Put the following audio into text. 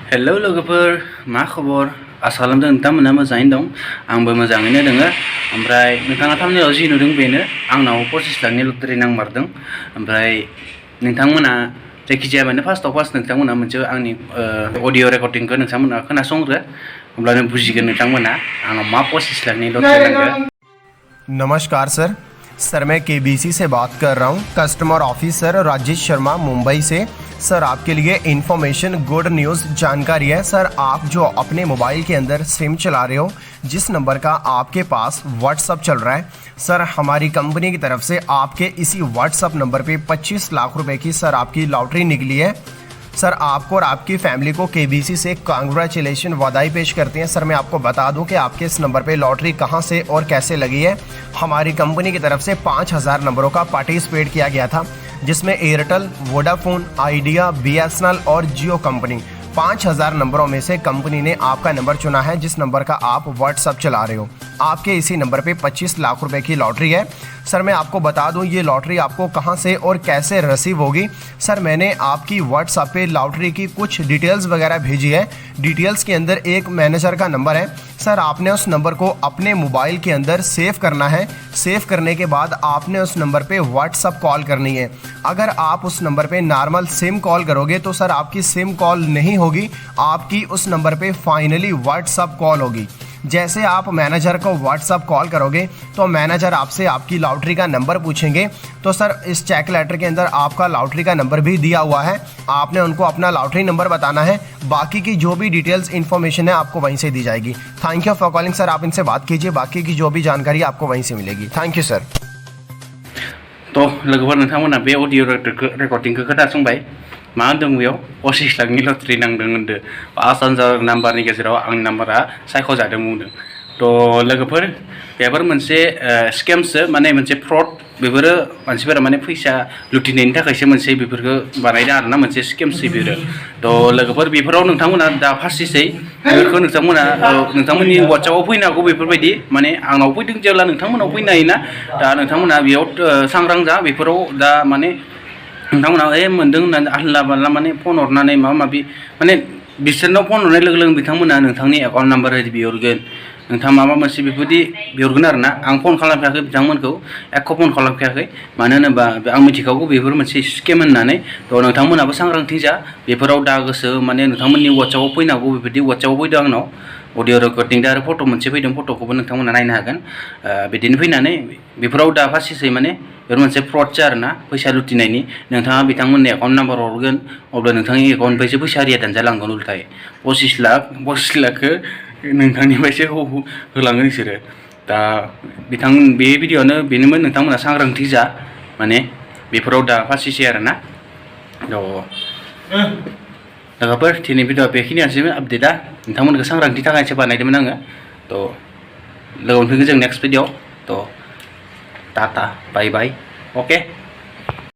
Hello लोगोफोर मा खबर आसा खालामदों नोंथांमोना मोजाङैनो दं आंबो मोजाङैनो दोङो ओमफ्राय नोंथाङा थामनेलाव जि नुदों बेनो आंनाव 25 लाखनि लटारि नांमारदों ओमफ्राय नोंथांमोना जायखिजाया माने फार्स्ट नोंथांमोना मोनसे आंनि अडिअ रेकर्डिंखौ नोंथांमोना खोनासंग्रो अब्लानो बुजिगोन नोंथांमोना आंनाव मा 25 लाखनि लटारि नांदों। नमस्कार सर मैं केबीसी से बात कर रहा हूँ, कस्टमर ऑफिसर राजेश शर्मा मुंबई से। सर आपके लिए इन्फॉर्मेशन गुड न्यूज़ जानकारी है। सर आप जो अपने मोबाइल के अंदर सिम चला रहे हो, जिस नंबर का आपके पास व्हाट्सअप चल रहा है, सर हमारी कंपनी की तरफ से आपके इसी व्हाट्सअप नंबर पे 25 लाख रुपए की सर आपकी लॉटरी निकली है। सर आपको और आपकी फैमिली को केबीसी से कांग्रेचुलेशन बधाई पेश करते हैं। सर मैं आपको बता दूं कि आपके इस नंबर पे लॉटरी कहां से और कैसे लगी है। हमारी कंपनी की तरफ से 5000 नंबरों का पार्टिसिपेट किया गया था, जिसमें एयरटेल, वोडाफोन, आइडिया, बीएसएनएल और जियो कंपनी 5000 नंबरों में से कंपनी ने आपका नंबर चुना है, जिस नंबर का आप व्हाट्सअप चला रहे हो। आपके इसी नंबर पे 25 लाख रुपए की लॉटरी है। सर मैं आपको बता दूं ये लॉटरी आपको कहां से और कैसे रिसीव होगी। सर मैंने आपकी व्हाट्सएप पे लॉटरी की कुछ डिटेल्स वगैरह भेजी है। डिटेल्स के अंदर एक मैनेजर का नंबर है। सर आपने उस नंबर को अपने मोबाइल के अंदर सेव करना है। सेव करने के बाद आपने उस नंबर पे व्हाट्सअप कॉल करनी है। अगर आप उस नंबर पे नॉर्मल सिम कॉल करोगे तो सर आपकी सिम कॉल नहीं होगी, आपकी उस नंबर पे फाइनली व्हाट्सअप कॉल होगी। जैसे आप मैनेजर को व्हाट्सअप कॉल करोगे तो मैनेजर आपसे आपकी लॉटरी का नंबर पूछेंगे। तो सर इस चेक लेटर के अंदर आपका लॉटरी का नंबर भी दिया हुआ है, आपने उनको अपना लॉटरी नंबर बताना है। बाकी की जो भी डिटेल्स इन्फॉर्मेशन है आपको वहीं से दी जाएगी। Thank you for calling sir, आप इनसे बात कीजिए, बाकी की जो भी जानकारी आपको वहीं से मिलेगी। Thank you sir. तो लोगोफोर नोंथांमोना बे अडिअ रेकर्डिंखौ खोनासंबाय मा होनदों बेयाव 25 लाखनि लटारि नांदों होनदो 5000 नाम्बारनि गेजेराव आंनि नाम्बारा सायख'जादों बुंदों। थ' लोगोफोर बेफोर मोनसे स्केमसो, माने मोनसे फ्रड। बेफोरो मानसिफोरा माने फैसा लुटिनायनि थाखायसो मोनसे बेफोरखौ बानायदों आरोना, मोनसे स्केमसो बेफोरो। थ' लोगोफोर बेफोराव नोंथांमोना दा फार्स्टसै बेफोरखौ नोंथांमोना नोंथांमोननि वाट्सएपआव फैनो हागौ बेफोरबायदि, माने आंनाव फैदों जेब्ला नोंथांमोनाव फैनो हायोना। दा नोंथांमोना बेयाव सांग्रां जा। बेफोराव दा माने नोंथांमोना मोन्दों होननानै आल्ला बाल्ला माने फन हरनानै माबा माबि माने बिसोरनाव फन हरनाय लोगो लोगो बिथांमोना नोंथांनि एकाउन्ट नाम्बार बिहरगोन, नोंथाङा माबा मोनसे बेफोरबायदि बिहरगोन आरोना। आं फन खालामफेराखै बिथांमोनखौ, एख' फन खालामफेराखै, मानो होनोबा आं मिथिखागौ बेफोर मोनसे स्केम होननानै। थ' नोंथांमोनाबो सांग्रांथि जा। बेफोराव दा गोसो माने नोंथांमोननि वाट्सएपआव फैनो हागौ, बेबायदि वाट्सएपआव फैदों आंनाव अडिअ रेकर्डिं दा आरो फट' मोनसे फैदों, फट'खौबो नोंथांमोना नायनो हागोन। बिदिनो फैनानै बेफोराव दा फार्स्टसै माने बेफोर मोनसे फ्रडसो आरोना, फैसा लुटिनायनि। नोंथाङा बिथांमोननि एकाउन्ट नाम्बार हरगोन, अब्ला नोंथांनि एकाउन्टनिफ्रायसो फैसा आरिया दानजालांगोन उल्थाय। 25 लाखखौ नोंथांनिफ्रायसो होलांगोन बिसोरो। दा बे भिडिअ'आनो बेनोमोन, नोंथांमोना सांग्रांथि जा, माने बेफोराव दा फार्स्टसै आरोना। लोगोफोर दिनै भिडिअ'आ बेखिनियानोसैमोन आपडेटआ, नोंथांमोनखौ सांग्रांथि थाखायसो बानायदोंमोन आङो। थ' लोगो मोनफैगोन जों नेक्स्ट भिडिअ'आव। थ' टाटा बाय बाय, अके।